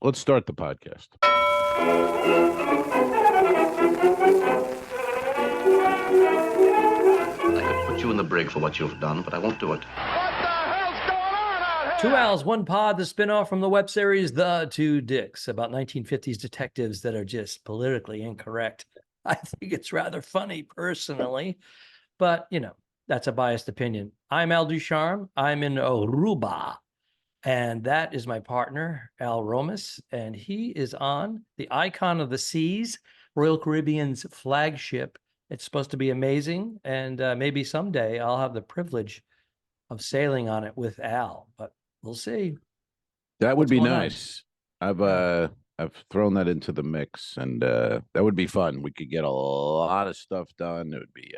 let's start the podcast. I could put you in the brig for what you've done, but I won't do it. Two Owls, One Pod, the spinoff from the web series The Two Dicks, about 1950s detectives that are just politically incorrect. I think it's rather funny personally, but that's a biased opinion. I'm Al Ducharme. I'm in Aruba, and that is my partner, Al Romas, and he is on the Icon of the Seas, Royal Caribbean's flagship. It's supposed to be amazing, and maybe someday I'll have the privilege of sailing on it with Al, but we'll see. That would What's be going on? nice. I've thrown that into the mix, and that would be fun. We could get a lot of stuff done. It would be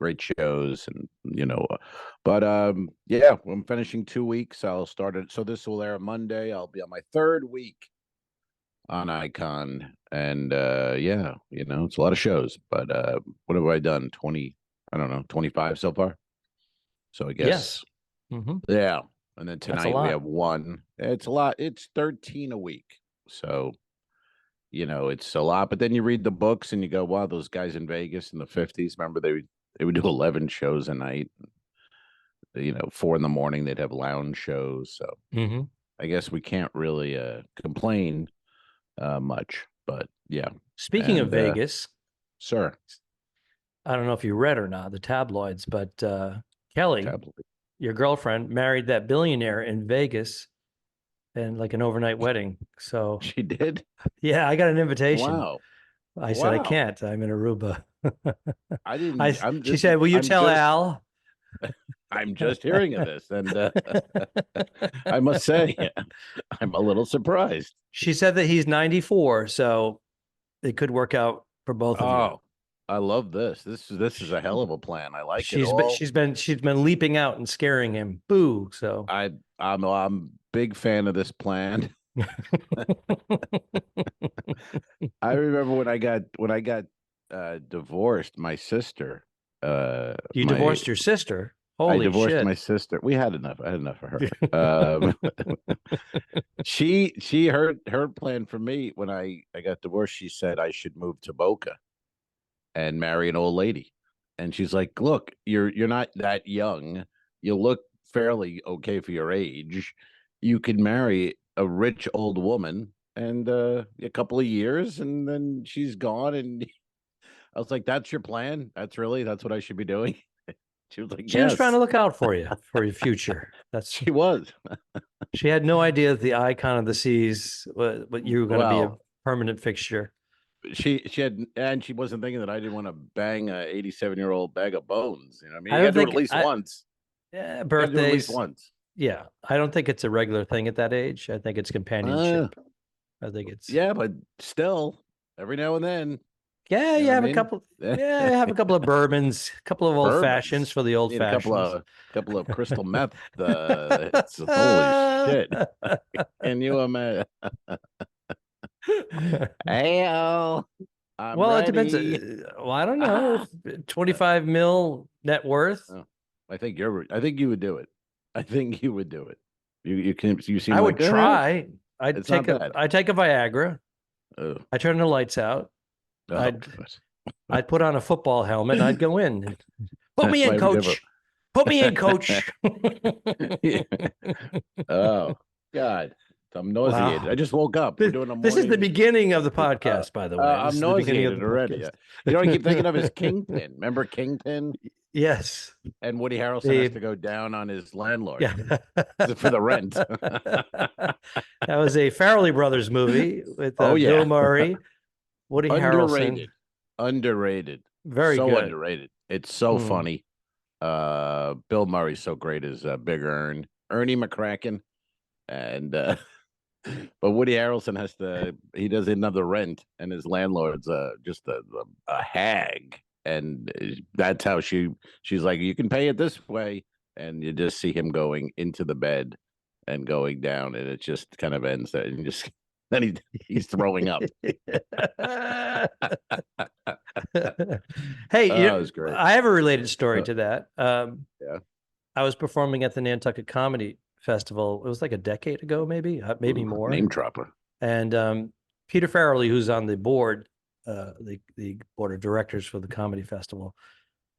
great shows, and but yeah, I'm finishing 2 weeks. I'll start it. So this will air Monday. I'll be on my third week on Icon, and yeah, it's a lot of shows. But what have I done? 20? I don't know, 25 so far. So I guess. Yes. Mm-hmm. Yeah. And then That's a tonight we lot. have one. It's a lot. It's 13 a week. So, it's a lot. But then you read the books and you go, wow, those guys in Vegas in the 50s, remember they would do 11 shows a night. 4 in the morning, they'd have lounge shows. So Mm-hmm. I guess we can't really complain much. But yeah. Speaking of And, Vegas, sir, I don't know if you read or not, the tabloids, but Kelly, tablet. your girlfriend, married that billionaire in Vegas and like an overnight wedding. So She did? yeah, I got an invitation. Wow. I said, I Wow. can't. I'm in Aruba. I didn't. She said, will you I'm tell just, Al? I'm just hearing of this, and I must say, I'm a little surprised. She said that he's 94, so it could work out for both of you. Oh, I love this. This is a hell of a plan. I like it all. She's been leaping out and scaring him. Boo! So I'm big fan of this plan. I remember when I got divorced, my sister. You divorced your sister. I Holy divorced shit! my sister. We had enough. I had enough of her. She her plan for me when I got divorced. She said I should move to Boca and marry an old lady. And she's like, "Look, you're not that young. You look fairly okay for your age. You could marry a rich old woman, and a couple of years, and then she's gone." And I was like, "That's your plan? That's what I should be doing?" She was like, She was trying to "Yes." look out for you for your future. She was. She had no idea that the Icon of the Seas, what you were going to be a Well, permanent fixture. she had, and she wasn't thinking that I didn't want to bang a 87-year-old bag of bones. I mean, I you got don't to do it think at least once. yeah, You got to do it at least birthdays. once. Yeah, I don't think it's a regular thing at that age. I think it's companionship. I think it's Yeah, but still, every now and then, yeah. you You know what have I a mean? couple. Yeah, have a couple of bourbons, a couple of old fashions Bourbons. for the old Need a couple fashions. of crystal meth. It's holy shit. Can you imagine? Hey, I'm Well, it depends. ready. Well, I don't know. 25 mil net worth. Oh, I think you would do it. I think you would do it. You seem I like would try. I'd it's not take bad. I'd take a Viagra. Oh, I turn the lights out. oh, I'd put on a football helmet and I'd go in. Put me That's in, why we never- coach. Put me in, coach. Oh God, I'm nauseated. Wow. I just woke up. We're doing a This is the morning. beginning of the podcast, by the way. This I'm is the beginning of nauseated the already. podcast. You know what I keep thinking of is Kingpin. Remember Kingpin? Yes. And Woody Harrelson has to go down on his landlord Yeah. for the rent. That was a Farrelly Brothers movie with Oh, yeah. Bill Murray, Woody Harrelson. Underrated. Very so good. underrated. It's so funny. Bill Murray's so great as Big Ernie McCracken, and but Woody Harrelson he doesn't have the rent, and his landlord's just a hag, and that's how she's like, you can pay it this way, and you just see him going into the bed and going down, and it just kind of ends there, and just then he's throwing up. Hey, That was great. I have a related story to that. Yeah. I was performing at the Nantucket Comedy Festival. It was like a decade ago, maybe Ooh, more. Name dropper. And Peter Farrelly, who's on the board, the board of directors for the comedy festival,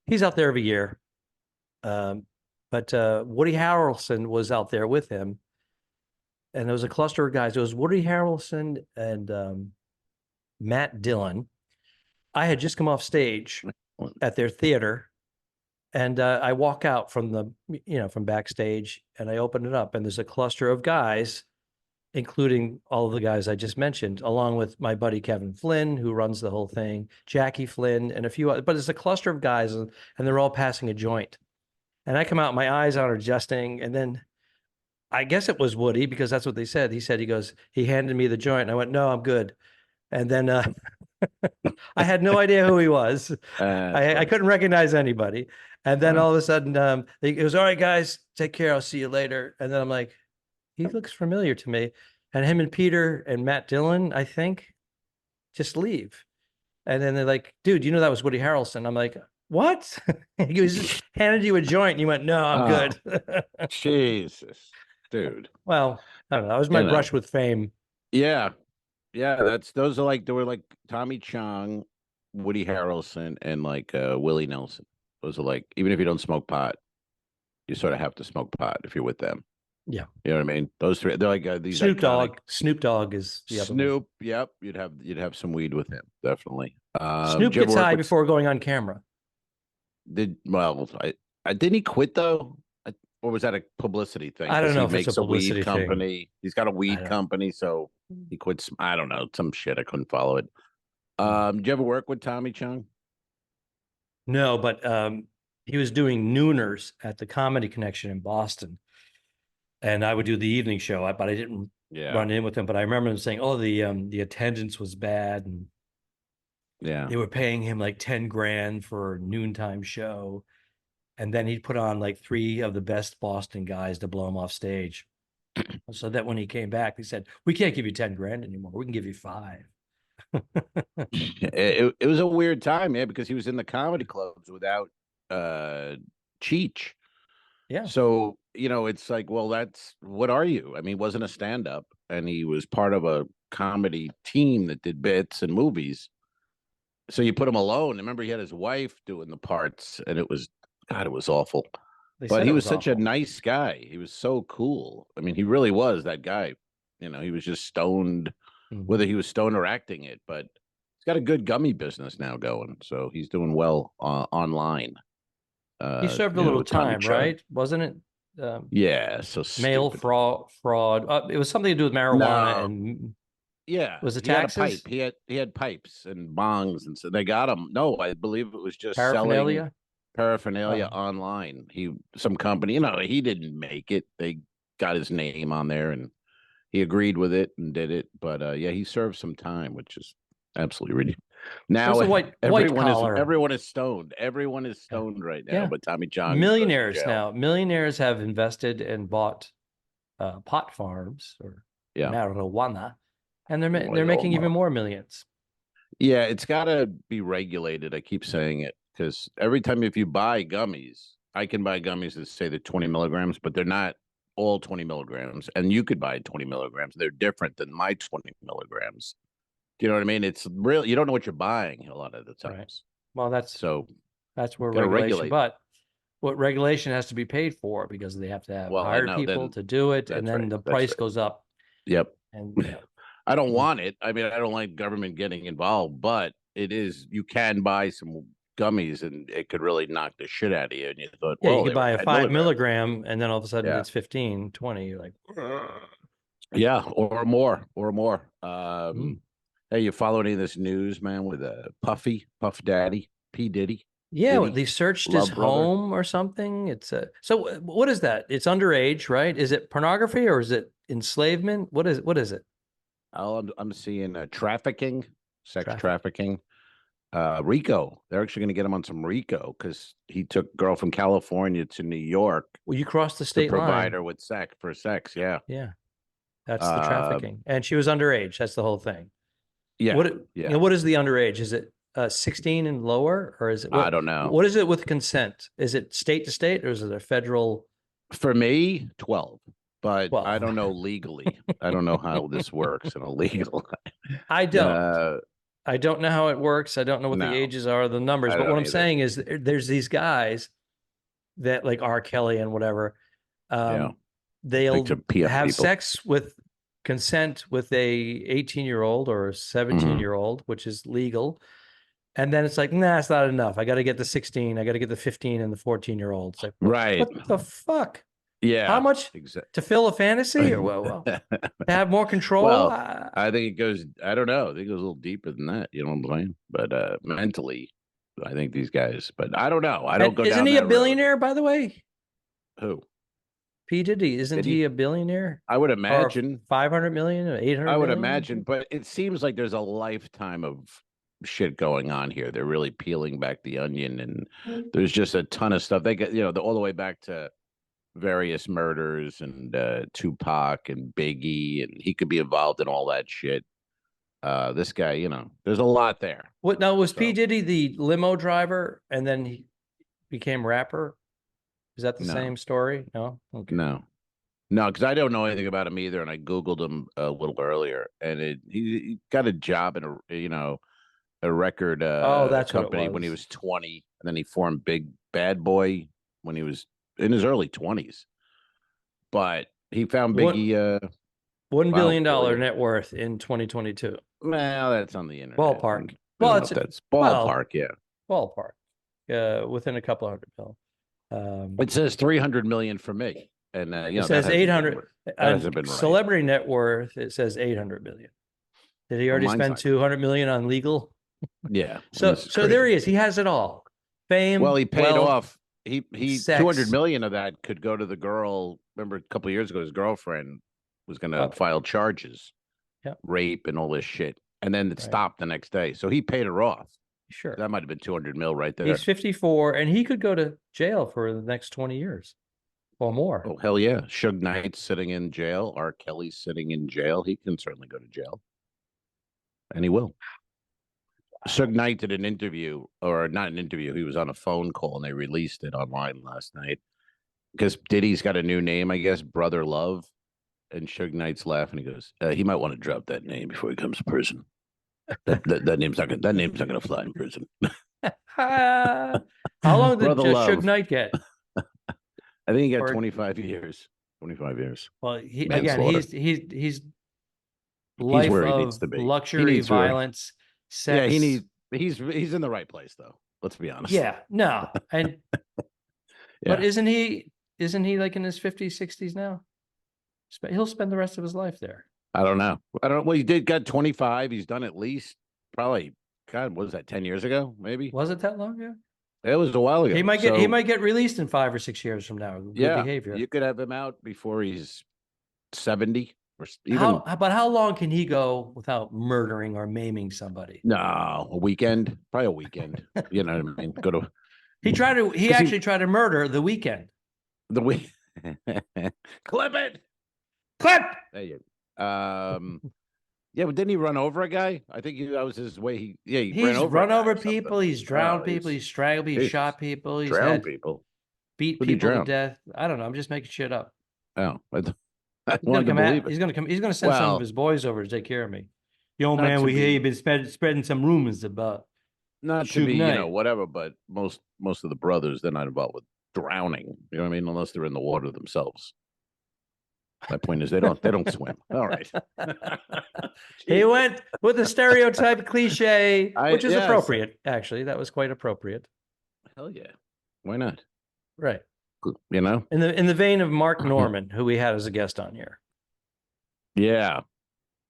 he's out there every year. But Woody Harrelson was out there with him, and there was a cluster of guys. It was Woody Harrelson and Matt Dillon. I had just come off stage at their theater, and I walk out from from backstage, and I open it up, and there's a cluster of guys, including all of the guys I just mentioned, along with my buddy Kevin Flynn, who runs the whole thing, Jackie Flynn, and a few others. But it's a cluster of guys, and they're all passing a joint. And I come out, my eyes aren't adjusting, and then I guess it was Woody, because that's what they said. He handed me the joint, and I went, no, I'm good. And then I had no idea who he was. I couldn't recognize anybody. And then all of a sudden, he goes, all right, guys, take care. I'll see you later. And then I'm like, he looks familiar to me. And him and Peter and Matt Dillon, I think, just leave. And then they're like, dude, that was Woody Harrelson. I'm like, what? He just handed you a joint and you went, no, I'm good. Jesus, dude. Well, I don't know. That was my brush with fame. Yeah. Yeah. Those are they were like Tommy Chong, Woody Harrelson, and like Willie Nelson. Those are like, even if you don't smoke pot, you sort of have to smoke pot if you're with them. Yeah. You know what I mean? Those three, they're like these Snoop iconic... Dogg. Snoop Dogg is the other Snoop, one. yep. You'd have some weed with him, definitely. Snoop gets high before going on camera. Didn't he quit though? Or was that a publicity thing? I don't know he if it's makes a publicity weed company. thing. He's got a weed company, so he quits. I don't know, some shit. I couldn't follow it. Did you ever work with Tommy Chong? No, but he was doing nooners at the Comedy Connection in Boston, and I would do the evening show. But I didn't run in with him. But I remember him saying, "Oh, the attendance was bad, and they were paying him like 10 grand for a noontime show." And then he'd put on like 3 of the best Boston guys to blow him off stage. So that when he came back, he said, "We can't give you 10 grand anymore. We can give you 5." It was a weird time, because he was in the comedy clubs without Cheech. Yeah. So, it's like, well, what are you? I mean, he wasn't a stand-up, and he was part of a comedy team that did bits and movies. So you put him alone. Remember, he had his wife doing the parts, and it was awful. But he was such a nice guy. He was so cool. I mean, he really was that guy. He was just stoned, whether he was stoned or acting it. But he's got a good gummy business now going, so he's doing well online. He served a little time, right? Wasn't it? Yeah, so mail fraud. It was something to do with marijuana and was it taxes? He had pipes and bongs, and so they got him. No, I believe it was just paraphernalia online. Some company, he didn't make it. They got his name on there, and he agreed with it and did it. But he served some time, which is absolutely ridiculous. Now everyone is stoned. Everyone is stoned right now. But Tommy Chong, millionaires have invested and bought pot farms or marijuana, and they're making even more millions. Yeah, it's got to be regulated. I keep saying it, because every time if you buy gummies, I can buy gummies that say they're 20 milligrams, but they're not all 20 milligrams. And you could buy 20 milligrams. They're different than my 20 milligrams. Do you know what I mean? It's real. You don't know what you're buying a lot of the times. Right. Well, that's where regulation. But what regulation has to be paid for, because they have to have hired people to do it, and then the price goes up. Yep. And I don't want it. I mean, I don't like government getting involved, but it is. You can buy some gummies, and it could really knock the shit out of you. And you thought, you could buy a 5 milligram, and then all of a sudden it's 15, 20. You're like, or more. Hey, you follow any of this news, man, with Puff Daddy, P. Diddy? Yeah, they searched his home or something. It's so what is that? It's underage, right? Is it pornography or is it enslavement? What is it? I'm seeing trafficking, sex trafficking. RICO. They're actually going to get him on some RICO because he took a girl from California to New York. Well, you crossed the state line. Provide her with sex. Yeah. Yeah. That's the trafficking. And she was underage. That's the whole thing. Yeah. What is the underage? Is it 16 and lower, or is it? I don't know. What is it with consent? Is it state to state, or is it a federal? For me, 12. but Well, I don't know legally. I don't know how this works in a legal. I don't. Uh, I don't know how it works. I don't know what the no, ages are, the numbers. I But what don't I'm either. saying is there's these guys that like R. Kelly and whatever. Yeah. They'll to pee on have people. sex with consent with a 18-year-old or a 17-year-old, which is legal. And then it's like, nah, it's not enough. I got to get the 16. I got to get the 15 and the 14-year-old. It's like, Right. what the fuck? Yeah. How much Exactly. to fill a fantasy or well, to have more control? Well, I think it goes, I don't know. I think it goes a little deeper than that. You know what I'm saying? But mentally, I think these guys, but I don't know. I don't go isn't down he that a road. billionaire, by the way? Who? P. Diddy, isn't Did he a billionaire? I would Or imagine. 500 million or 800 I would million? imagine, but it seems like there's a lifetime of shit going on here. They're really peeling back the onion, and there's just a ton of stuff. They get, all the way back to various murders and Tupac and Biggie, and he could be involved in all that shit. This guy, there's a lot there. What now was So- P. Diddy the limo driver and then he became rapper? Is that the No. same story? No? Okay. No, because I don't know anything about him either, and I googled him a little earlier, and he got a job in a record That's what it company when he was. was 20, and then he formed Big Bad Boy when he was in his early 20s. But he found Biggie. $1 billion Wow. net worth in 2022. Well, that's on the internet. Ballpark. and Well, I don't know it's if that's ballpark. Yeah, Ballpark. Within a couple hundred mil. it says 300 million for me, and It says 800. That hasn't been right. Celebrity net worth, it says 800 million. Did he already mine's spend not- 200 million on legal? Yeah. So this is there crazy. he is. He has it all. Fame. Well, he paid wealth, off. He sex. 200 million of that could go to the girl. Remember a couple of years ago, his girlfriend was going to file charges, rape and all this shit, and then it stopped the next day. So he paid her off. Sure. That might have been 200 mil right there. He's 54 and he could go to jail for the next 20 years or more. Oh, hell yeah. Suge Knight's sitting in jail. R. Kelly's sitting in jail. He can certainly go to jail. And he will. Suge Knight did an interview, or not an interview. He was on a phone call and they released it online last night because Diddy's got a new name, I guess, Brother Love. And Suge Knight's laughing. He goes, he might want to drop that name before he comes to prison. That name's not gonna fly in prison. How long did Brother Love. Suge Knight get? I think he got 25 years. 25 years. Well, he's life where he of needs to be. luxury, violence, sex. Yeah, he's in the right place though. Let's be honest. Yeah, no, and but isn't he like in his 50s, 60s now? He'll spend the rest of his life there. I don't know. Well, he got 25. He's done at least probably. God, what was that? 10 years ago, maybe. Was it that long ago? It was a while ago. He might get released in 5 or 6 years from now. Good behavior. You could have him out before he's 70 or even. But how long can he go without murdering or maiming somebody? No, a weekend, probably a weekend. You know what I mean? Go to. He actually tried to murder The Weeknd. The week. Clip it. Clip. There you. Yeah, but didn't he run over a guy? I think that was his way. He's run over people. He's drowned people. He's strangled people. He's shot people. He's drowned people. Beat people to death. I don't know. I'm just making shit up. Oh, I He's gonna come. He's gonna send some of his boys over to take care of me. Yo, man, we hear you've been spreading some rumors about. Not to be, whatever, but most of the brothers, they're not involved with drowning. You know what I mean? Unless they're in the water themselves. My point is they don't swim. All right. He went with a stereotype cliche, which is appropriate. Actually, that was quite appropriate. Hell yeah. Why not? Right. You know? In the vein of Mark Norman, who we had as a guest on here. Yeah.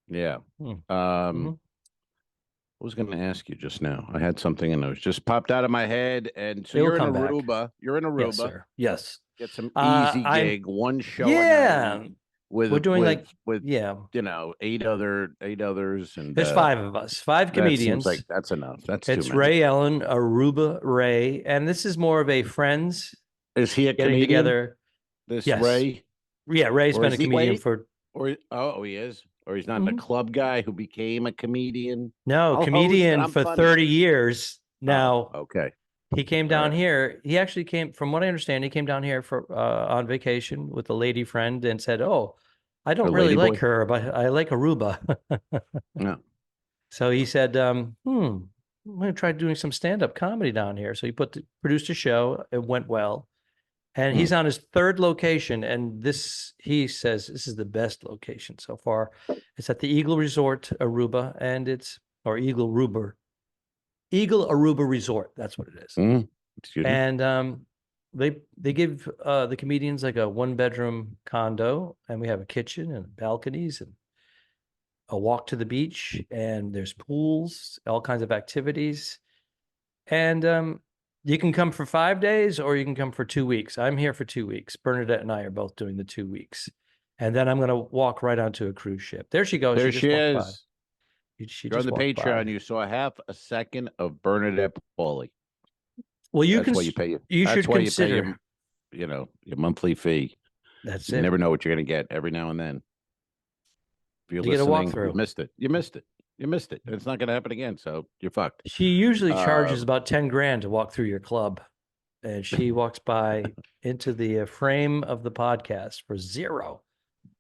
Yeah. I was going to ask you just now. I had something and it was just popped out of my head. And so you're in Aruba. Back. You're in Aruba. Yes, sir. Yes. Get some easy gig, one show. Yeah. We're doing 8 others, and there's 5 of us, 5 comedians. Like that's enough. It's too many. Ray Ellen, Aruba Ray, and this is more of a friends. Is he a getting comedian? Together? This Ray? Yeah, Ray's been a comedian he is, or he's not a club guy who became a comedian. No, comedian for 30 years now. Okay. He came down here. He actually came, from what I understand, he came down here for on vacation with a lady friend and said, "Oh, I don't A really lady like boy? her, but I like Aruba." Yeah. So he said, I'm going to try doing some stand-up comedy down here. So he produced a show. It went well. And he's on his third location. And he says, this is the best location so far. It's at the Eagle Resort, Aruba, or Eagle Aruba Resort. That's what it is. Excuse me. And they give the comedians like a 1-bedroom condo, and we have a kitchen and balconies and a walk to the beach, and there's pools, all kinds of activities. And you can come for 5 days or you can come for 2 weeks. I'm here for 2 weeks. Bernadette and I are both doing the 2 weeks. And then I'm going to walk right onto a cruise ship. There she goes. There She she just walked by. is. She You're on just the walked Patreon. by. You saw half a second of Bernadette Pauly. Well, That's why you pay you. You That's should why consider. you pay your monthly fee. That's You it. never know what you're going to get every now and then. If you're You get a listening, walkthrough. you missed it. You missed it. You missed it. It's not going to happen again. So you're fucked. She usually charges about 10 grand to walk through your club. And she walks by into the frame of the podcast for zero.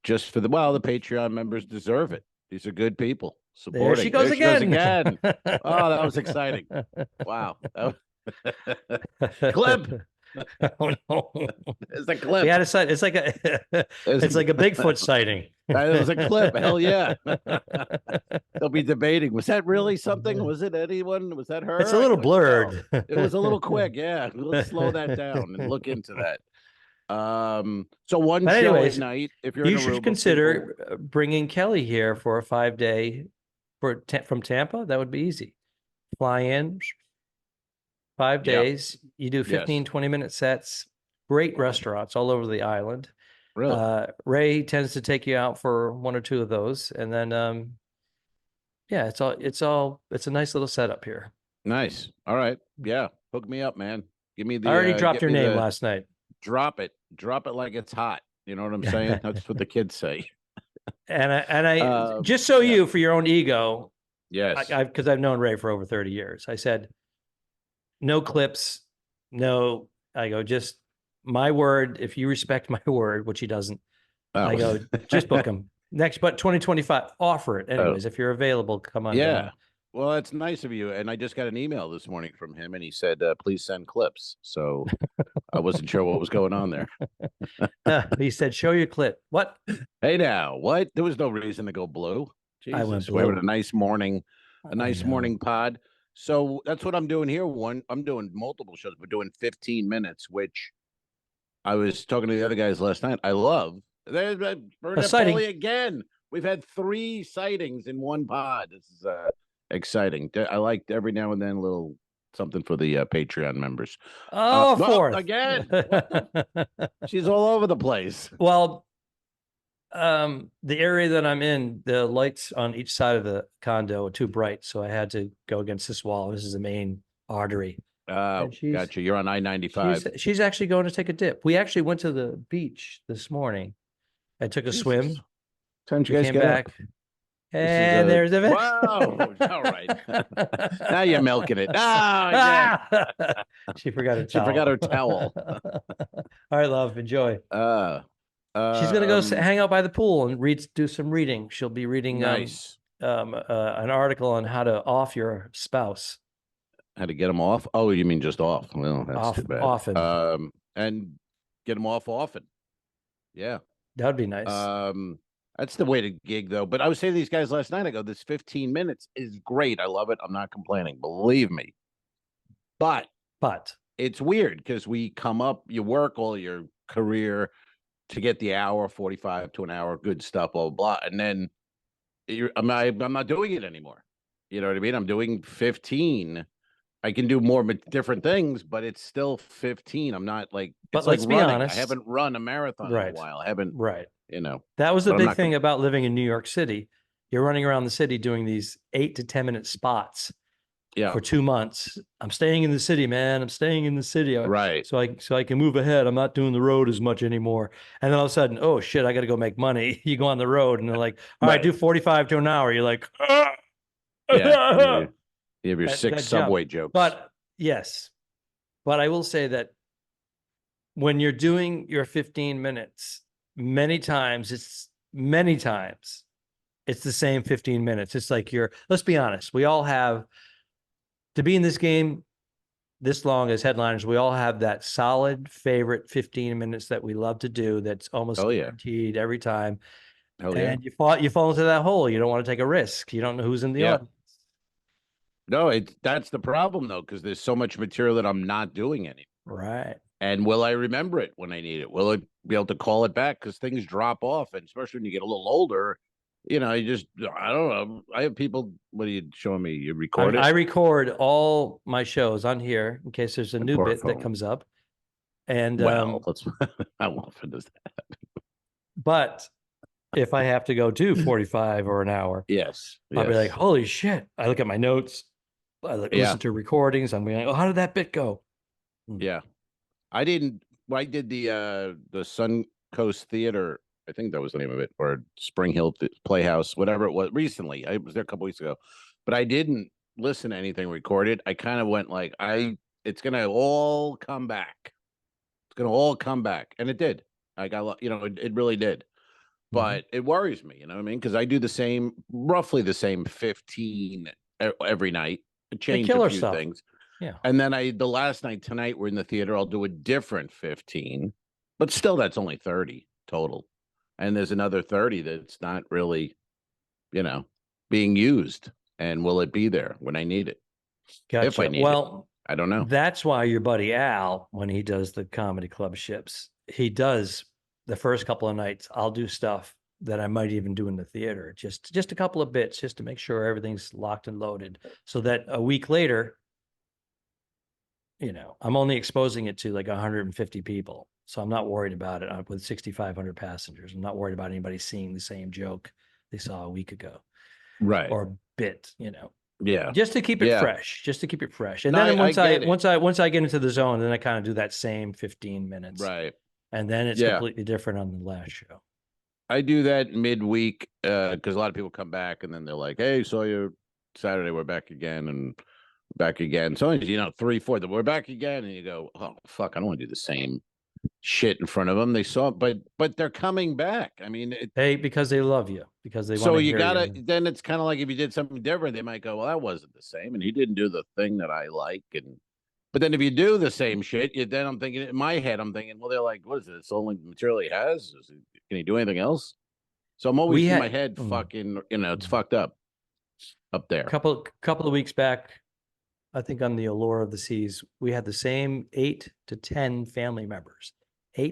Just for the Patreon members deserve it. These are good people. Supporting. There she goes again. Oh, that was exciting. Wow. Clip. Oh no. It's a clip. We had a sight. It's like a Bigfoot sighting. That was a clip. Hell yeah. They'll be debating. Was that really something? Was it anyone? Was that her? It's a little blurred. It was a little quick. Yeah. Let's slow that down and look into that. So one show at night. If you're you in should Aruba, consider bringing Kelly here for a 5-day from Tampa. That would be easy. Fly in, 5 days. You do 15, 20-minute sets. Great restaurants all over the island. Really? Ray tends to take you out for 1 or 2 of those, and then it's a nice little setup here. Nice. All right. Yeah. Hook me up, man. Give me the. I already dropped your name last night. Drop it like it's hot. You know what I'm saying? That's what the kids say. And I just so you, for your own ego. Yes. Because I've known Ray for over 30 years. I said, no clips. No, I go, just my word. If you respect my word, which he doesn't, I go, just book him next, but 2025, offer it. Anyways, if you're available, come on down. Well, that's nice of you. And I just got an email this morning from him, and he said, please send clips. So I wasn't sure what was going on there. He said, show your clip. What? Hey, now, what? There was no reason to go blue. Jesus, I went blue. We're having a nice morning pod. So that's what I'm doing here. I'm doing multiple shows. We're doing 15 minutes, which I was talking to the other guys last night. I love. There's Bernadette Pauly again. We've had 3 sightings in one pod. This is exciting. I like every now and then a little something for the Patreon members. Oh, 4th again. She's all over the place. Well, the area that I'm in, the lights on each side of the condo are too bright, so I had to go against this wall. This is the main artery. Gotcha. You're on I-95. She's actually going to take a dip. We actually went to the beach this morning. I took a swim. Time you guys came back. And there's the wow. All right. Now you're milking it. She forgot her towel. She forgot her towel. All right, love. Enjoy. She's gonna go hang out by the pool and do some reading. She'll be reading an article on how to off your spouse. How to get them off? Oh, you mean just off? Well, that's too bad. Often. And get them off often. Yeah. That'd be nice. That's the way to gig, though. But I was saying to these guys last night, I go, this 15 minutes is great. I love it. I'm not complaining. Believe me. But it's weird because we come up, you work all your career to get the hour, 45 to an hour, good stuff, blah, blah, blah. And then I'm not doing it anymore. You know what I mean? I'm doing 15. I can do more different things, but it's still 15. I'm not like, but let's be honest. I haven't run a marathon in a while. I haven't, That was the big thing about living in New York City. You're running around the city doing these 8 to 10 minute spots for 2 months. I'm staying in the city, man. I'm staying in the city. Right. So I can move ahead. I'm not doing the road as much anymore. And then all of a sudden, oh shit, I got to go make money. You go on the road and they're like, all right, do 45 to an hour. You're like, you have your 6 subway jokes. But yes, But I will say that when you're doing your 15 minutes, many times it's the same 15 minutes. It's like let's be honest, we all have to be in this game this long as headliners, we all have that solid favorite 15 minutes that we love to do that's almost guaranteed every time. Hell yeah. And you fall into that hole. You don't want to take a risk. You don't know who's in the audience. No, that's the problem though, because there's so much material that I'm not doing anymore. Right. And will I remember it when I need it? Will I be able to call it back? Because things drop off, and especially when you get a little older, I don't know. I have people. What are you showing me? You record it? I record all my shows on here in case there's a new bit that comes up. And how often does that? But if I have to go to 45 or an hour, I'll be like, holy shit. I look at my notes. I listen to recordings. I'm like, oh, how did that bit go? Yeah. I did the Sun Coast Theater. I think that was the name of it, or Spring Hill Playhouse, whatever it was. Recently, I was there a couple weeks ago, but I didn't listen to anything recorded. I kind of went like, it's gonna all come back. It's gonna all come back, and it did. I got, it really did. But it worries me, you know what I mean? Because I do roughly the same 15 every night. Change a few things. Yeah. And then the last night tonight, we're in the theater. I'll do a different 15, but still that's only 30 total. And there's another 30 that's not really, being used. And will it be there when I need it? Gotcha. If I need it. I don't know. That's why your buddy Al, when he does the comedy club ships, he does the first couple of nights. I'll do stuff that I might even do in the theater, just a couple of bits, just to make sure everything's locked and loaded, so that a week later, I'm only exposing it to like 150 people. So I'm not worried about it with 6,500 passengers. I'm not worried about anybody seeing the same joke they saw a week ago. Right. Or bit, Yeah. Just to keep it fresh, And no, then once I get into the zone, then I kind of do that same 15 minutes. Right. And then it's completely different on the last show. I do that midweek because a lot of people come back and then they're like, hey, saw you Saturday, we're back again and back again. So, 3, 4, we're back again. And you go, oh, fuck, I don't want to do the same shit in front of them. They saw it, but they're coming back. I mean, because they love you, because they want to so hear you. Then it's kind of like if you did something different, they might go, well, that wasn't the same. And he didn't do the thing that I like. But then if you do the same shit, then I'm thinking, in my head, well, they're like, what is it? It's the only material he has. Can he do anything else? So I'm always in my head fucking, it's fucked up there. Couple of weeks back, I think on the Allure of the Seas, we had the same 8 to 10 family members.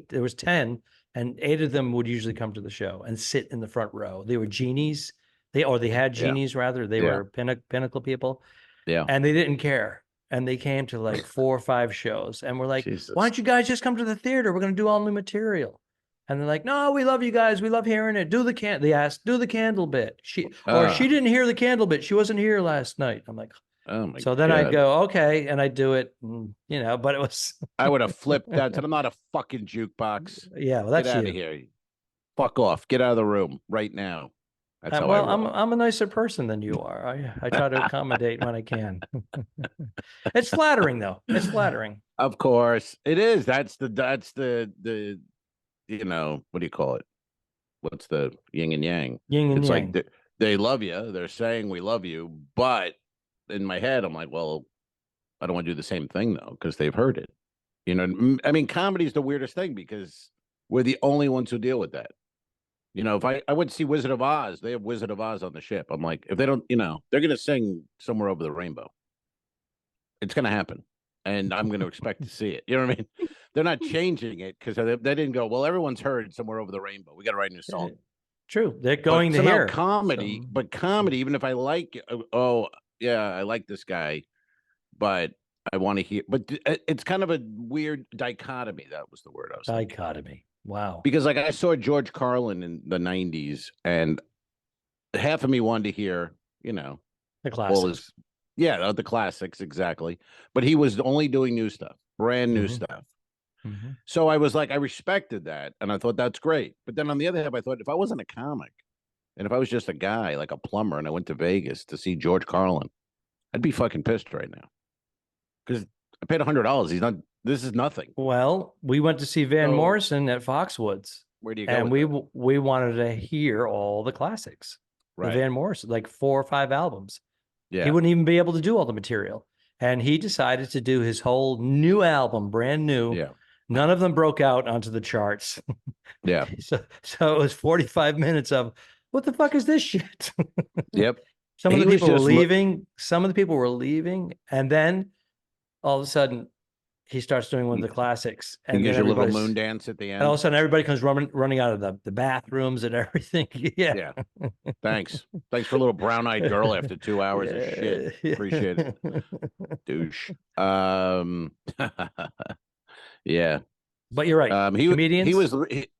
There was 10, and 8 of them would usually come to the show and sit in the front row. They were genies. They had genies rather. They were pinnacle people. Yeah. And they didn't care. And they came to like 4 or 5 shows, and we're like, Jesus. why don't you guys just come to the theater? We're going to do all new material. And they're like, no, we love you guys. We love hearing it. They asked, do the candle bit. She didn't hear the candle bit. She wasn't here last night. I'm like, oh my God. So then I'd go, okay. And I'd do it, but it was. I would have flipped that. I'm not a fucking jukebox. Yeah. Well, that's Get out of here. Fuck off. Get out of the room right now. That's how I roll. I'm a nicer person than you are. I try to accommodate when I can. It's flattering though. It's flattering. Of course it is. That's the what do you call it? What's the yin and yang? Yin and it's yang. Like they love you. They're saying we love you, but in my head, I'm like, well, I don't want to do the same thing though, because they've heard it. I mean, comedy is the weirdest thing because we're the only ones who deal with that. If I went to see Wizard of Oz, they have Wizard of Oz on the ship. I'm like, if they don't, they're going to sing Somewhere Over the Rainbow. It's going to happen. And I'm going to expect to see it. You know what I mean? They're not changing it because they didn't go, well, everyone's heard Somewhere Over the Rainbow. We got to write a new song. True. They're going to hear comedy, but comedy, even if I like, I like this guy, but I want to hear, but it's kind of a weird dichotomy. That was the word I was thinking. Dichotomy. Wow. Because like I saw George Carlin in the 90s and half of me wanted to hear, the classics. The classics. Exactly. But he was only doing new stuff, brand new stuff. Mm-hmm. So I was like, I respected that. And I thought that's great. But then on the other hand, I thought if I wasn't a comic and if I was just a guy, like a plumber, and I went to Vegas to see George Carlin, I'd be fucking pissed right now. Because I paid $100. He's not. This is nothing. Well, we went to see Van So- Morrison at Foxwoods, Where do you go? and with that? we wanted to hear all the classics. The Right. Van Morrison, like 4 or 5 albums. Yeah. He wouldn't even be able to do all the material. And he decided to do his whole new album, brand new. Yeah. None of them broke out onto the charts. Yeah. So it was 45 minutes of what the fuck is this shit? Yep. Some of He the was people were just leaving. Some of the people were leaving. And then all of a sudden he starts doing one of the classics. He And gives then you a little everybody's- moon dance at the end. and all of a sudden everybody comes running out of the bathrooms and everything. Yeah. Yeah. Thanks for a little brown-eyed girl after 2 hours of shit. Yeah. Appreciate it. Douche. Yeah. But you're right. Comedians.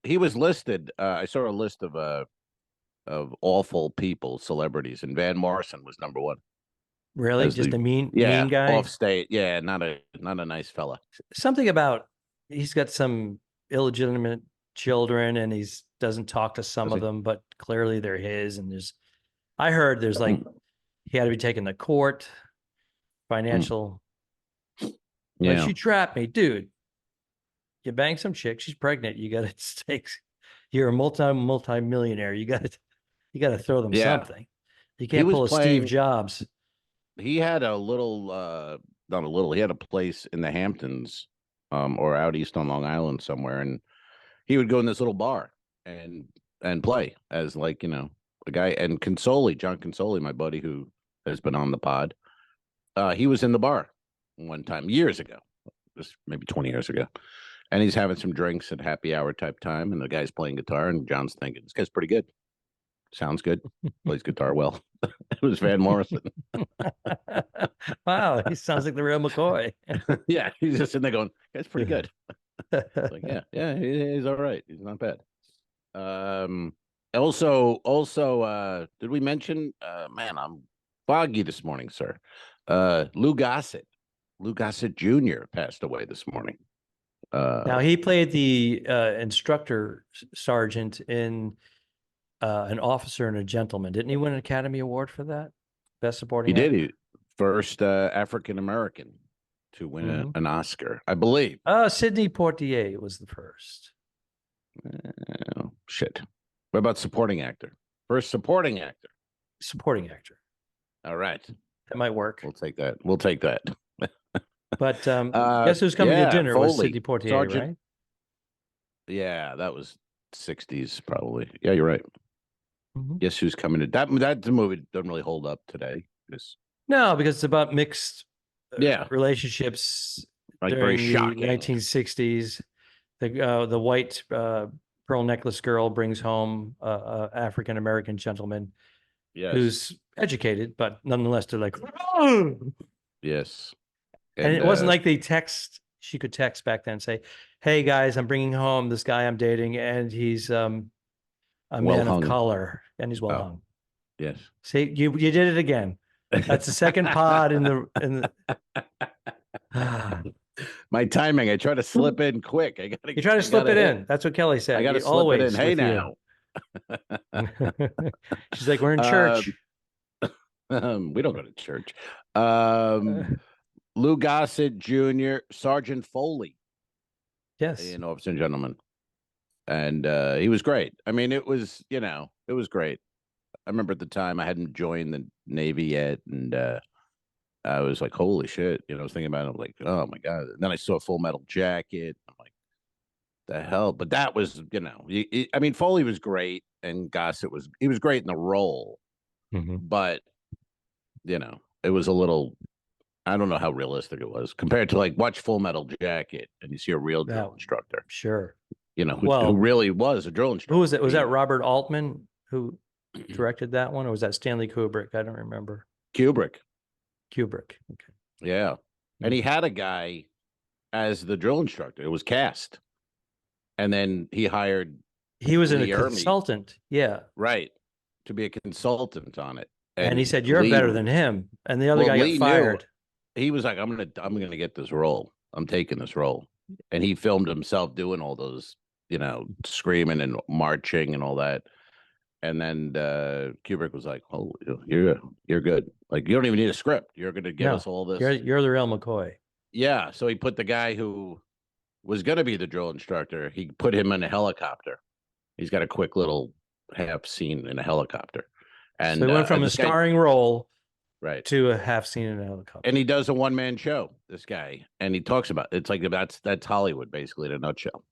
He was listed. I saw a list of awful people, celebrities, and Van Morrison was number one. Really? as Just the- a mean Yeah, guy? off state. Yeah, not a nice fella. Something about he's got some illegitimate children and he's doesn't talk to some Does of he? them, but clearly they're his. And I heard there's like he had to be taken to court, financial. Like, Yeah. she trapped me, dude. You bang some chick, she's pregnant. You got to stakes. You're a multi-millionaire. You got to throw them Yeah. something. You can't was pull a Steve playing- Jobs. He had a little not a little, he had a place in the Hamptons, or out east on Long Island somewhere, and he would go in this little bar and play as, like, you know, a guy. And John Consoli, my buddy who has been on the pod, he was in the bar one time years ago, just maybe 20 years ago, and he's having some drinks at happy hour type time, and the guy's playing guitar, and John's thinking, this guy's pretty good, sounds good, plays guitar well. It was Van Morrison. Wow, he sounds like the real McCoy. Yeah, he's just sitting there going, "That's pretty good." Like, yeah, he's all right. He's not bad. Also, did we mention? Man, I'm foggy this morning, sir. Lou Gossett Jr. passed away this morning. Now he played the instructor sergeant in An Officer and a Gentleman. Didn't he win an Academy Award for that? Best supporting he actor? did. He first African American to win Mhm. an Oscar, I believe. Sidney Poitier was the first. Oh, shit. What about supporting actor? First supporting actor. Supporting actor. All right. That might work. We'll take that. We'll take that. But guess who's coming yeah, to dinner was Foley. Sidney Poitier, Sergeant- right? Yeah, that was 60s probably. Yeah, you're right. Mhm. Guess who's coming to that movie doesn't really hold up today. No, because it's about mixed Yeah. relationships Like, very during the shocking. 1960s. The white pearl necklace girl brings home a African American gentleman Yes. who's educated, but nonetheless they're like, Yes. and it wasn't like she could text back then and say, "Hey guys, I'm bringing home this guy I'm dating, and he's a Well man hung. of color, and he's well Oh. hung." Yes. See, you did it again. That's the second pod in the. My timing. I try to slip in quick. You try to slip it in. That's what Kelly said. I got to You slip always it in. Hey with now. you. She's like, we're in church. We don't go to church. Lou Gossett Jr., Sergeant Foley, Yes. in Officer and Gentleman. And he was great. I mean, it was great. I remember at the time I hadn't joined the Navy yet, and I was like, holy shit. I was thinking about it, like, oh my God. And then I saw Full Metal Jacket. I'm like, the hell? But that was, I mean, Foley was great, and Gossett was great in the role. Mhm. But, it was a little, I don't know how realistic it was compared to, like, watch Full Metal Jacket and you see a real drill Yeah. instructor, Sure. who really was a drill instructor. Who was it? Was that Robert Altman who directed that one, or was that Stanley Kubrick? I don't remember. Kubrick. Kubrick. Okay. Yeah. And he had a guy as the drill instructor. It was cast. And then he hired, He was a Lee Ermey. consultant. Yeah. right, to be a consultant on it. And he said, "You're Lee- better than him." And the other Well, guy Lee got knew. fired. He was like, I'm gonna get this role. I'm taking this role. And he filmed himself doing all those, screaming and marching and all that. And then Kubrick was like, "Oh, you're good. Like, you don't even need a script. You're gonna give No, us all this." You're the real McCoy. Yeah, so he put the guy who was going to be the drill instructor. He put him in a helicopter. He's got a quick little half scene in a helicopter, So and he went from a this guy, starring role right? to a half scene in a helicopter. And he does a one man show. This guy, and he talks about it's like that's Hollywood basically in a nutshell.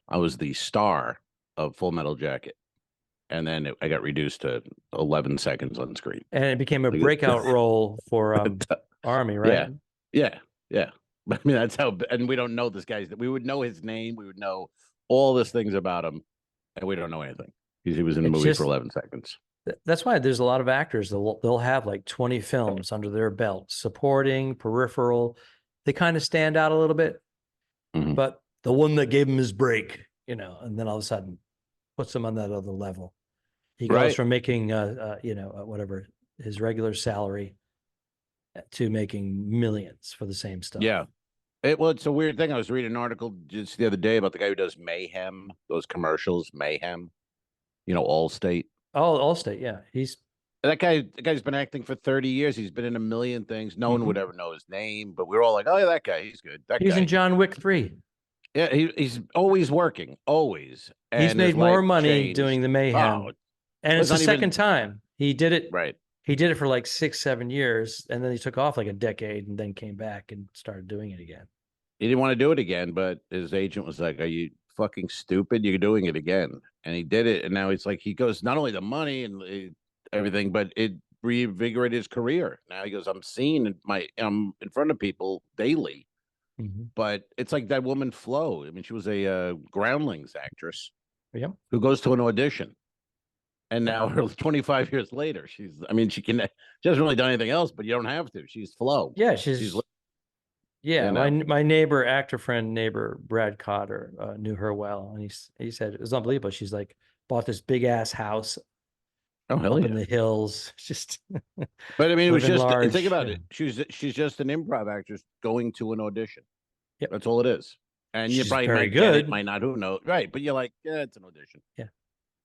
I was the star of Full Metal Jacket, and then I got reduced to 11 seconds on screen. And it became a breakout role for Army, right? Yeah. I mean, that's how, and we don't know this guy's, we would know his name. We would know all these things about him, and we don't know anything because he was in the movie for 11 seconds. That's why there's a lot of actors they'll have like 20 films under their belt, supporting, peripheral. They kind of stand out a little bit, but the one that gave him his break, and then all of a sudden puts him on that other level. He goes from making, whatever his regular salary to making millions for the same stuff. Yeah. It's a weird thing. I was reading an article just the other day about the guy who does Mayhem, those commercials, Mayhem, Allstate. Oh, Allstate. Yeah. The guy's been acting for 30 years. He's been in a million things. No one would ever know his name, but we were all like, oh, yeah, that guy, he's good. He's in John Wick 3. Yeah, he's always working, always. And he's made more money doing the Mayhem. Oh, and it's the second time he did it. Right. He did it for like 6-7 years, and then he took off like a decade and then came back and started doing it again. He didn't want to do it again, but his agent was like, are you fucking stupid? You're doing it again. And he did it. And now it's like, he goes, not only the money and everything, but it reinvigorated his career. Now he goes, I'm seen I'm in front of people daily. But it's like that woman Flo. I mean, she was a Groundlings actress who goes to an audition. And now, 25 years later, she hasn't really done anything else, but you don't have to. She's Flo. Yeah, my actor friend, Brad Cotter, knew her well. And he said it was unbelievable. She's like, bought this big ass house up in the hills. Just, but I mean, it was just, think about it. She's just an improv actress going to an audition. Yep. That's all it is. And you probably might get it, might not, who knows? Right. But you're like, yeah, it's an audition. Yeah.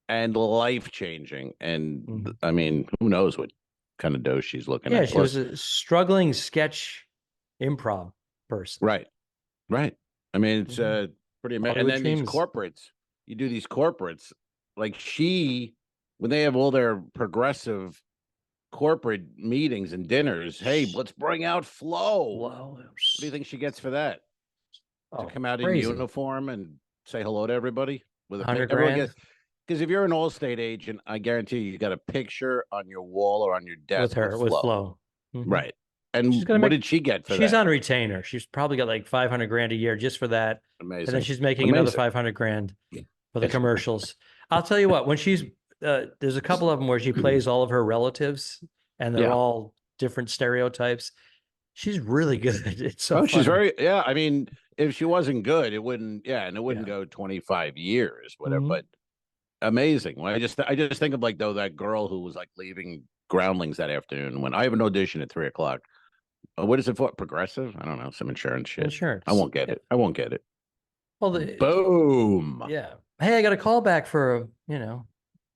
And life-changing. And I mean, who knows what kind of dough she's looking at. Yeah, she was a struggling sketch improv person. Right. I mean, it's pretty amazing. And then these corporates, you do these corporates, like when they have all their progressive corporate meetings and dinners, hey, let's bring out Flo. What do you think she gets for that? To come out in uniform and say hello to everybody with $100,000? Because if you're an Allstate agent, I guarantee you got a picture on your wall or on your desk with Flo. Right. And what did she get for that? She's on retainer. She's probably got like $500,000 a year just for that. Amazing. And then she's making another $500,000 for the commercials. I'll tell you what, when she's there's a couple of them where she plays all of her relatives and they're all different stereotypes. She's really good. It's so she's very, I mean, if she wasn't good, it wouldn't, and it wouldn't go 25 years, whatever, but amazing. Well, I just think of like, though, that girl who was like leaving Groundlings that afternoon when I have an audition at 3:00. What is it for? Progressive? I don't know. Some insurance shit. Insurance. I won't get it. Well, boom. Yeah. Hey, I got a call back for,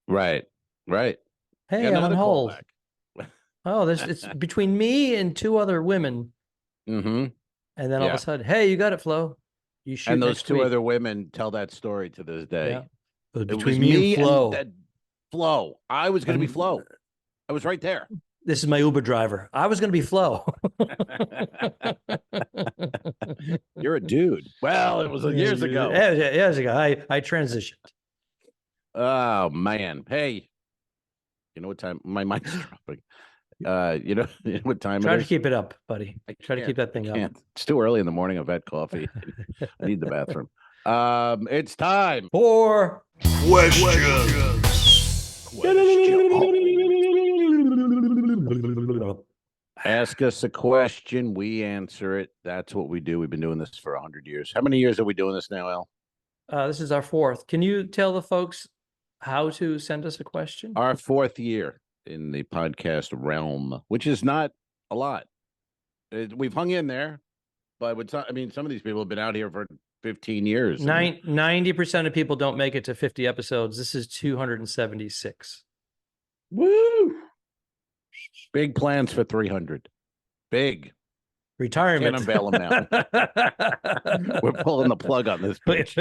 Right. Hey, I'm on hold. It's between me and two other women. Mm-hmm. And then all of a sudden, hey, you got it, Flo. You shoot. And those two other women tell that story to this day. Yeah. Between me and Flo. Flo. I was going to be Flo. I was right there. This is my Uber driver. I was going to be Flo. You're a dude. Well, it was years ago. Years ago. I transitioned. Oh, man. Hey, you know what time? My mic's dropping. You know what time Try it to is? keep it up, buddy. Try to keep that thing up. It's too early in the morning. I've had coffee. I need the bathroom. It's time for questions. Ask us a question, we answer it. That's what we do. We've been doing this for 100 years. How many years are we doing this now, Al? This is our 4th. Can you tell the folks how to send us a question? Our 4th year in the podcast realm, which is not a lot. We've hung in there, but some of these people have been out here for 15 years. 90% of people don't make it to 50 episodes. This is 276. Woo! Big plans for 300. Big. retirement. unveil him now. We're pulling the plug on this bitch.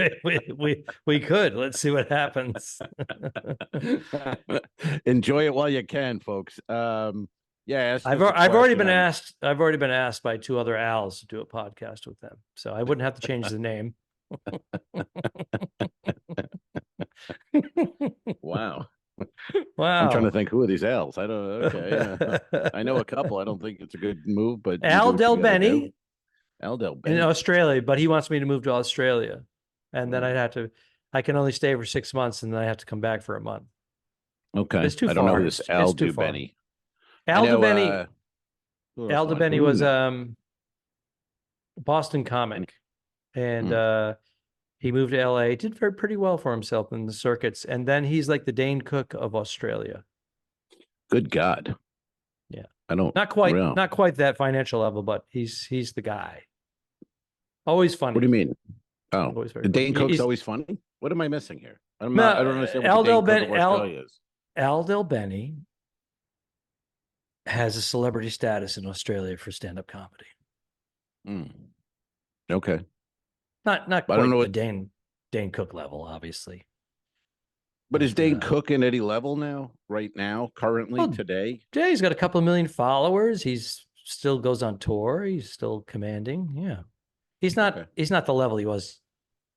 we could. Let's see what happens. Enjoy it while you can, folks. Yeah, I've already been asked. I've already been asked by 2 other Als to do a podcast with them, so I wouldn't have to change the name. Wow. Wow. I'm trying to think who are these Al's. I don't. Okay, I know a couple. I don't think it's a good move, but you Al do what you Del gotta do. Benny Al Del in Benny. Australia, but he wants me to move to Australia, and then Mm. I'd have to. I can only stay for 6 months, and then I have to come back for a month. Okay, It's too I don't know far. who this It's Al too Du far. Benny. Al Du Benny. Who else Al do Du I- Benny who was is it? Boston comic, and he moved to LA. Did pretty well for himself in the circuits, and then he's like the Dane Cook of Australia. Good God. Yeah. I don't. Not quite, Well, not quite that financial level, but he's the guy. Always funny. what do you mean? Oh, Always very the funny. Dane Cook's He's- always funny. What am I missing here? I don't No, understand Al what the Del Dane Cook Ben- of Al- Australia is. Al Del Benny has a celebrity status in Australia for stand-up comedy. Mm. Okay. Not I quite don't know the what- Dane Cook level, obviously. But is But, Dane Cook in any level now? Right now, currently, well, today? Yeah, he's got a couple of million followers. He's still goes on tour. He's still commanding. Yeah. He's not Okay. he's not the level he was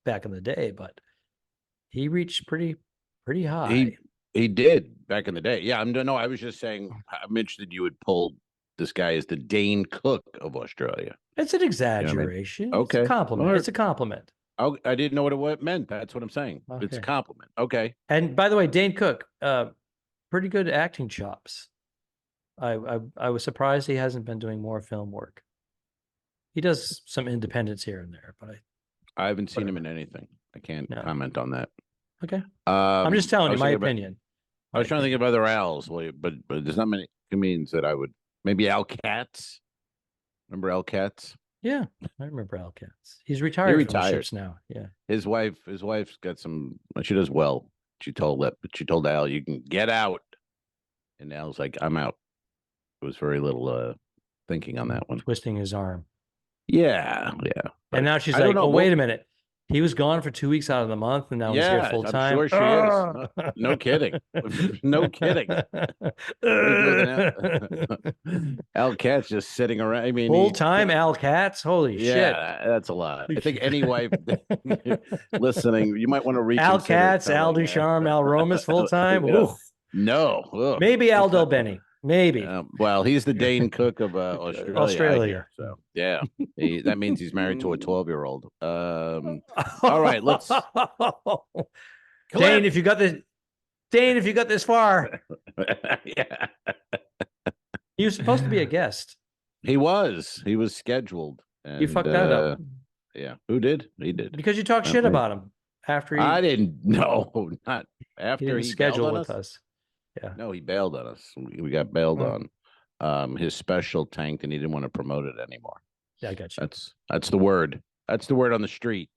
back in the day, but he reached pretty high. He did back in the day. Yeah, no, I was just saying. I'm interested you would pull this guy as the Dane Cook of Australia. It's an exaggeration. It's Okay. a compliment. All right. It's a compliment. Oh, I didn't know what it meant. That's what I'm saying. It's a Okay. compliment. Okay. And by the way, Dane Cook, pretty good acting chops. I was surprised he hasn't been doing more film work. He does some independents here and there, but I haven't seen him Whatever. in anything. I can't No. comment on that. okay. I'm just telling I you was my thinking about- opinion. I was trying to think of other Al's, but there's not many comedians that I would. Maybe Al Katz. Remember Al Katz? Yeah, I remember Al Katz. He's retired from the retired. ships now. Yeah. His wife's got some. She does well. She told Al, "You can get out," and Al's like, "I'm out." It was very little thinking on that one. Twisting his arm. Yeah. And now she's I don't like, know, oh, wait well- a minute. He was gone for 2 weeks out of the month, and now he's here Yeah, full I'm time. sure she is. No kidding. No kidding. Al Katz just sitting around. I mean, Full time Al Katz? Holy Yeah, that's a lot. I think any wife listening, you might want to reach Al Katz, Al Ducharme, Al Romas full time? Yeah. No. Ugh. Maybe Al Del Benny. Maybe. Well, he's the Dane Cook of Australia. I Australia. hear, so yeah, that means he's married to a 12-year-old. All right, let's. Dane, if you got this far, Yeah, he was supposed to be a guest. he was scheduled. And, You fucked that up Yeah, who did? He did. because you talk shit Okay. about him after I he didn't. No, not after didn't he schedule bailed on with us. Yeah. No, he bailed on us. We got bailed Oh. on. His special tanked, and he didn't want to promote it anymore. Yeah, I got you. That's the word. That's the word on the street.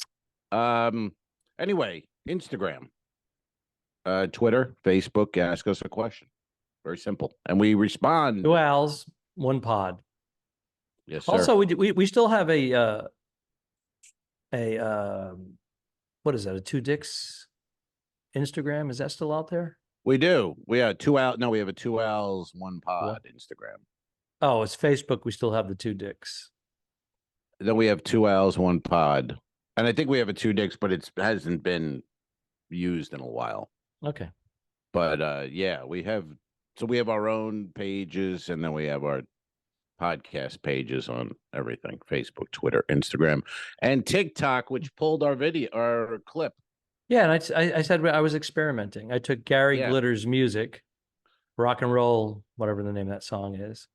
Anyway, Instagram, Twitter, Facebook. Ask us a question. Very simple, and we respond. 2 Al's, 1 pod. Yes, sir. Also, we still have a what is that? A 2 Dicks Instagram? Is that still out there? we do. We have 2 Al. No, we have a 2 Al's 1 pod Instagram. Oh, it's Facebook. We still have the 2 Dicks. Then we have 2 Al's 1 pod, and I think we have a 2 Dicks, but it hasn't been used in a while. Okay. But yeah, we have our own pages, and then we have our podcast pages on everything: Facebook, Twitter, Instagram, and TikTok, which pulled our clip. Yeah, and I said I was experimenting. I took Gary Yeah. Glitter's music, rock and roll, whatever the name of that song is,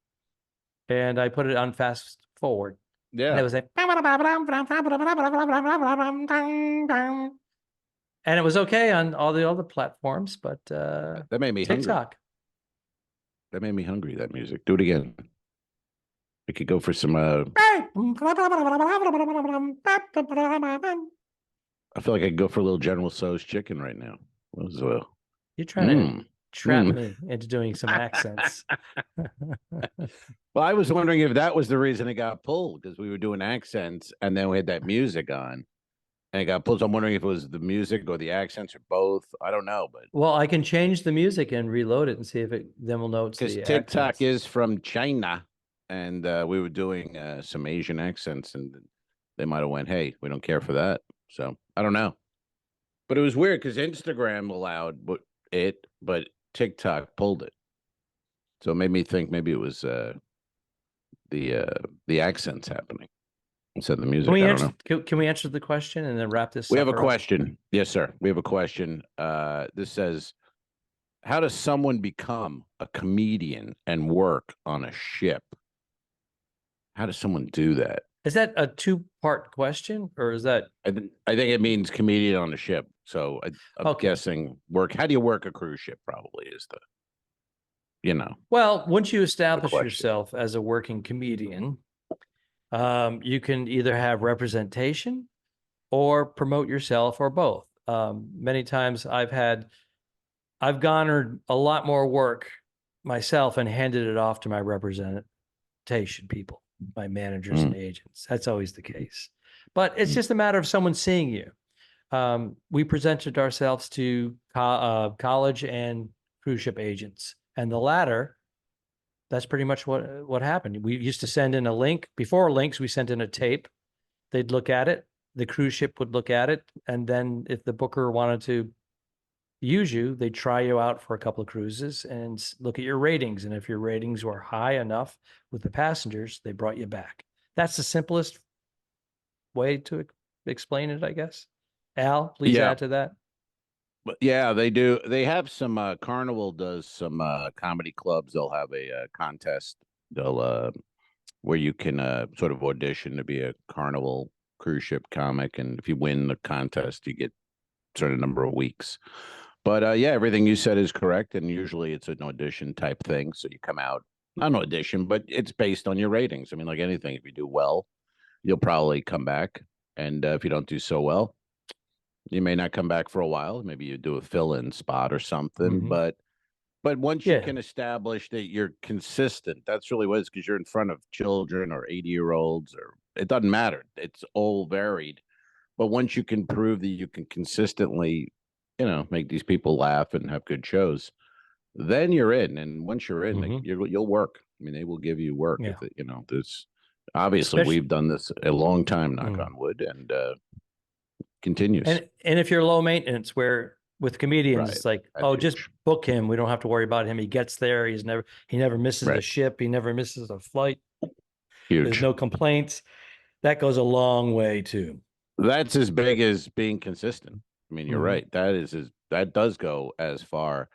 and I put it on fast forward. And Yeah, it was like, and it was okay on all the other platforms, but that made me hungry. TikTok. That made me hungry. That music. Do it again. We could go for some. I feel like I could go for a little General Tso's chicken right now. What was, You're trying to trap Mm. me into doing some accents. Well, I was wondering if that was the reason it got pulled because we were doing accents and then we had that music on and it got pulled. So I'm wondering if it was the music or the accents or both. I don't know, but Well, I can change the music and reload it and see if it, then we'll know it's because the TikTok accents. is from China and we were doing some Asian accents and they might have went, hey, we don't care for that. So I don't know. But it was weird because Instagram allowed but TikTok pulled it. So it made me think maybe it was the accents happening instead of the music. Can we I don't answer, know. can we answer the question and then wrap this We have a sucker up? question. Yes, sir. We have a question. This says, how does someone become a comedian and work on a ship? How does someone do that? Is that a two-part question or is that I think it means comedian on a ship. So I'm Okay. guessing work. How do you work a cruise ship? Probably is the, well, once you establish question. yourself as a working comedian, you can either have representation or promote yourself or both. Many times I've garnered a lot more work myself and handed it off to my representation people, my managers and agents. That's always the case. But it's just a matter of someone seeing you. We presented ourselves to college and cruise ship agents, and the latter, that's pretty much what happened. We used to send in a link. Before links, we sent in a tape. They'd look at it. The cruise ship would look at it, and then if the booker wanted to use you, they'd try you out for a couple of cruises and look at your ratings. And if your ratings were high enough with the passengers, they brought you back. That's the simplest way to explain it, I guess. Al, please add to that. But yeah, they do. They have some Carnival does some comedy clubs. They'll have a contest. They'll where you can sort of audition to be a Carnival cruise ship comic, and if you win the contest, you get a certain number of weeks. But yeah, everything you said is correct, and usually it's an audition type thing. So you come out, not an audition, but it's based on your ratings. I mean, like anything, if you do well, you'll probably come back, and if you don't do so well, you may not come back for a while. Maybe you do a fill-in spot or something. But once you can establish that you're consistent, that's really what it is, because you're in front of children or 80-year-olds, or it doesn't matter. It's all varied. But once you can prove that you can consistently, make these people laugh and have good shows, then you're in. And once you're in, you'll work. I mean, they will give you work. Yeah. If it, there's obviously we've done this a long time, knock on wood, and continues. And if you're low maintenance, where with comedians, it's like, That's just huge. book him. We don't have to worry about him. He gets there. He never misses a ship. He never misses a flight. Huge. There's no complaints. That goes a long way too. That's as big as being consistent. I mean, you're right. That does go as far.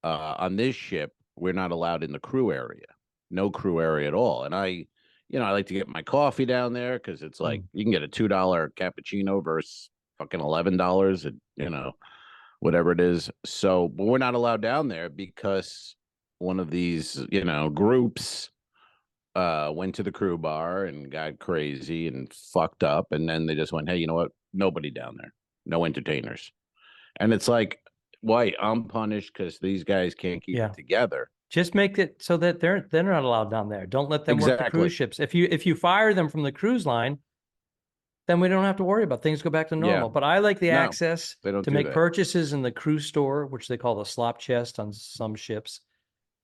On this ship, we're not allowed in the crew area. No crew area at all. And I like to get my coffee down there because it's like you can get a $2 cappuccino versus fucking $11 at, whatever it is. So, but we're not allowed down there because one of these, groups went to the crew bar and got crazy and fucked up. And then they just went, hey, you know what? Nobody down there. No entertainers. And it's like, why? I'm punished because these guys can't keep it together. Just make it so that they're not allowed down there. Don't let them work the cruise ships. If you fire them from the cruise line, then we don't have to worry about it. Things go back to normal. But I like the access to make purchases in the crew store, which they call the slop chest on some ships.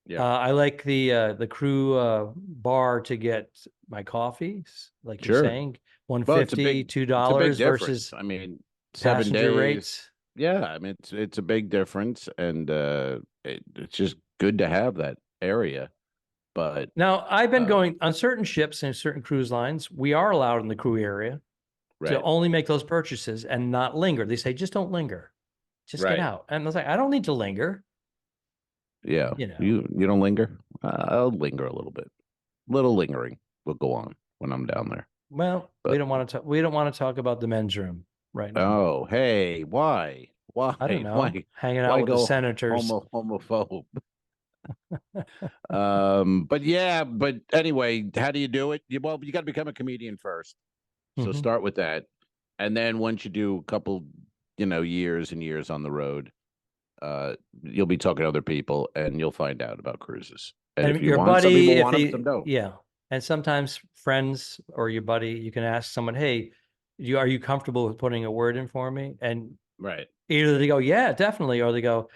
Yeah. I like the crew bar to get my coffees, like you're saying, $150, $2 versus, I mean, 7 days rates. Yeah, I mean it's a big difference, and it's just good to have that area. But now I've been going on certain ships and certain cruise lines. We are allowed in the crew area to only make those purchases and not linger. They say just don't linger, just get out. And I was like, I don't need to linger. Yeah, you don't linger. I'll linger a little bit. Little lingering will go on when I'm down there. Well, we don't want to talk. We don't want to talk about the men's room right now. Oh, hey, why? Why? I don't know. Why? Hanging out with the senators. Homophobe. But anyway, how do you do it? You got to become a comedian first. So start with that, and then once you do a couple, years and years on the road, you'll be talking to other people, and you'll find out about cruises. And if you your want, some buddy, people if want them, he, some don't. yeah. And sometimes friends or your buddy, you can ask someone, hey, are you comfortable with putting a word in for me? And Right. either they go, yeah, definitely, or they go,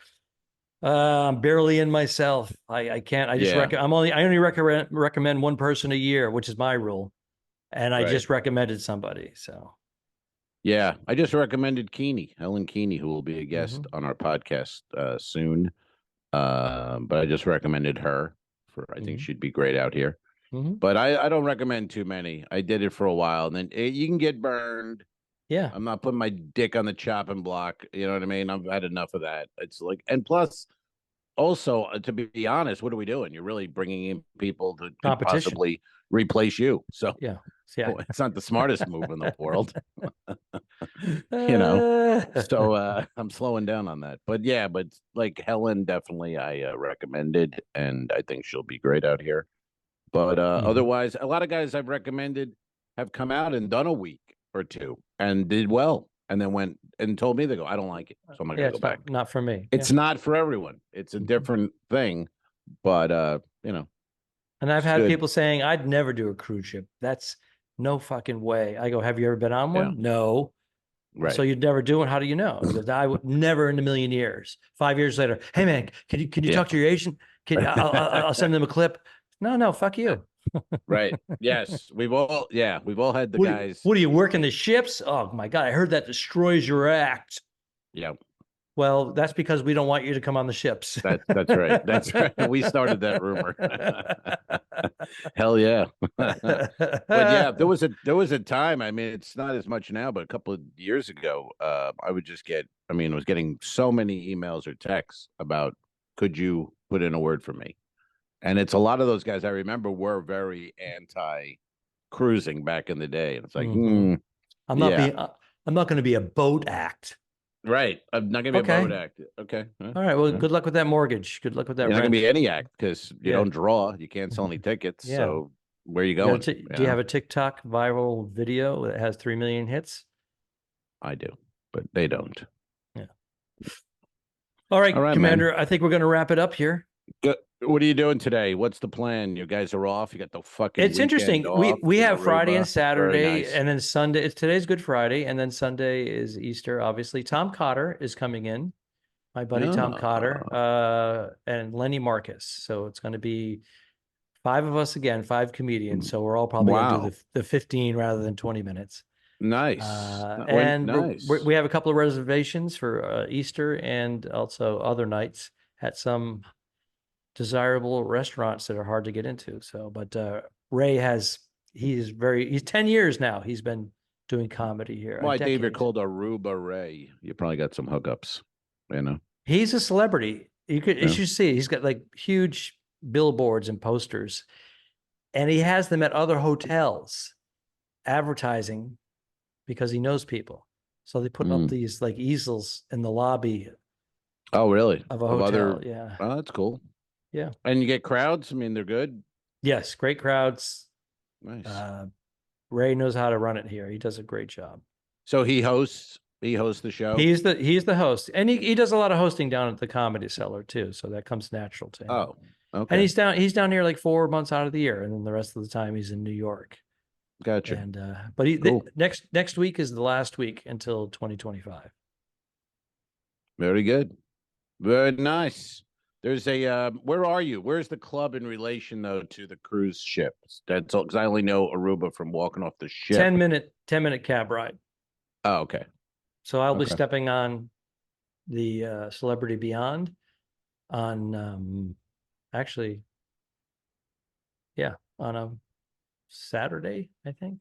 I'm barely in myself. I can't. I just Yeah. I only recommend one person a year, which is my rule, and I Right. just recommended somebody. So Yeah. I just recommended Helen Keeney, who will be a guest Mhm. on our podcast soon. But I just recommended her for, I think Mhm. she'd be great out here. Mhm. But I don't recommend too many. I did it for a while, and then you can get burned. Yeah, I'm not putting my dick on the chopping block. You know what I mean? I've had enough of that. It's like, and plus, also, to be honest, what are we doing? You're really bringing in people that could competition. possibly replace you. So Yeah, yeah. it's not the smartest move in the world, you know. So I'm slowing down on that. But yeah, but like Helen, definitely I recommended, and I think she'll be great out here. But Mhm. otherwise, a lot of guys I've recommended have come out and done a week or two and did well, and then went and told me, they go, I don't like it, so I'm not Yeah, gonna go it's back. not for me. It's Yeah. not for everyone. It's a Mhm. different thing, but And I've it's had good. people saying, I'd never do a cruise ship. That's no fucking way. I go, have you ever been on Yeah, one? No. So right. you'd never do it. How do you know? He goes, I would never in a million years. 5 years later, hey man, can you Yeah. talk to your agent? I'll send them a clip. No, fuck you. Right. Yes. We've all had the guys. What are you working the ships? Oh my God, I heard that destroys your act. Yeah, Well, that's because we don't want you to come on the ships. that's right. That's right. We started that rumor. Hell yeah. But yeah, there was a time. I mean, it's not as much now, but a couple of years ago, I would just get. I mean, I was getting so many emails or texts about, could you put in a word for me? And it's a lot of those guys I remember were very anti cruising back in the day, and it's like, Mhm. yeah, I'm not going to be a boat act. right. I'm not gonna be a Okay. boat act. Okay. All right. Well, Yeah. good luck with that mortgage. Good luck with that You're not gonna rent. be any act because you Yeah. don't draw. You can't sell any tickets. Yeah. So where are you You got going? do you have a TikTok viral video that has 3 million hits? I do, but they don't. Yeah. All right, All right, Commander. man. I think we're going to wrap it up here. What are you doing today? What's the plan? You guys are off. You got the fucking It's interesting. weekend off. We in have Friday and Aruba. Very Saturday, nice. and then Sunday. Today's Good Friday, and then Sunday is Easter. Obviously, Tom Cotter is coming in. My buddy Tom Cotter, and Lenny Marcus. So it's going to be 5 of us again, 5 comedians. So we're all probably going to Wow. do the 15 rather than 20 minutes. Nice. And Nice. we have a couple of reservations for Easter and also other nights at some desirable restaurants that are hard to get into. So, but Ray he's 10 years now. He's been doing comedy here. Well, A I think you're decade. called Aruba Ray. You probably got some hookups. You know. He's a celebrity. You Yeah. should see, he's got like huge billboards and posters, and he has them at other hotels advertising because he knows people. So they put up these like easels in the lobby Oh, really? of a Of hotel. other. Yeah. Oh, that's cool. Yeah. And you get crowds. I mean, they're good. Yes. Great crowds. Nice. Ray knows how to run it here. He does a great job. So he hosts the show. He's the host, and he does a lot of hosting down at the Comedy Cellar too. So that comes natural to him. Oh, okay. And he's down here like 4 months out of the year, and then the rest of the time he's in New York. Gotcha. And but Cool. next week is the last week until 2025. Very good. Very nice. There's a where are you? Where's the club in relation though to the cruise ships? That's because I only know Aruba from walking off the ship. 10-minute cab ride. Oh, okay. So I'll be Okay. stepping on the Celebrity Beyond on actually, yeah, on a Saturday, I think.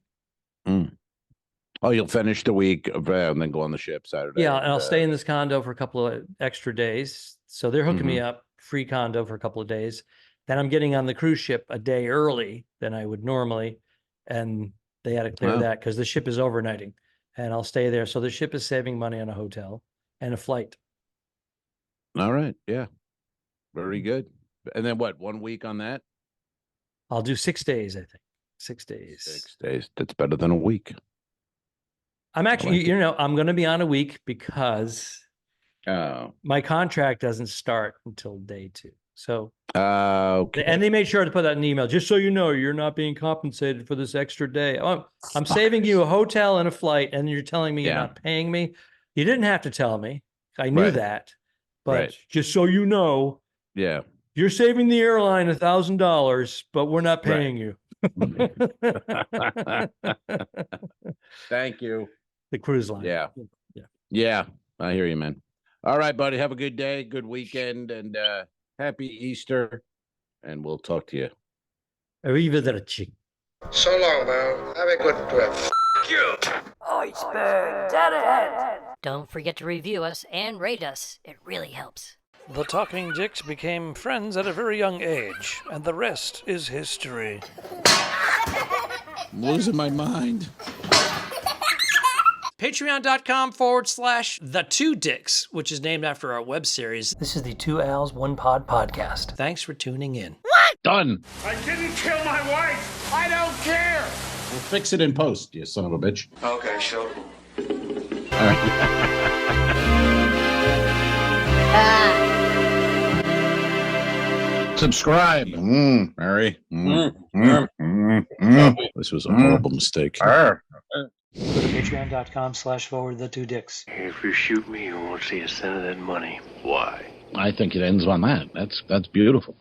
Oh, you'll finish the week and then go on the ship Saturday. Yeah, and I'll stay in this condo for a couple of extra days. So they're hooking me up, free condo for a couple of days. Then I'm getting on the cruise ship a day early than I would normally. And they had to clear that because the ship is overnighting. And I'll stay there. So the ship is saving money on a hotel and a flight. All right. Yeah. Very good. And then what? 1 week on that? I'll do 6 days, I think. 6 days. 6 days. That's better than a week. I'm actually, I'm going to be on a week because Oh. my contract doesn't start until day 2. So Okay. And they made sure to put that in the email, just so you know, you're not being compensated for this extra day. I'm saving you a hotel and a flight, and you're telling me you're not paying me. You didn't have to tell me. I knew that, but just so you know, you're saving the airline $1,000, but we're not paying you. Thank you. The cruise line. Yeah. I hear you, man. All right, buddy. Have a good day, good weekend, and happy Easter. And we'll talk to you. Arrivederci. So long, man. Have a good trip. You. Iceberg, dead ahead. Don't forget to review us and rate us. It really helps. The Talking Dicks became friends at a very young age, and the rest is history. I'm losing my mind. Patreon.com/The2Dicks, which is named after our web series. This is the Two Owls, One Pod podcast. Thanks for tuning in. Done. I didn't kill my wife. I don't care. We'll fix it in post, you son of a bitch. Okay, sure. All right. Subscribe. Mary. This was a horrible mistake. Go to patreon.com/forwardthe2dicks. If you shoot me, you won't see a cent of that money. Why? I think it ends on that. That's beautiful.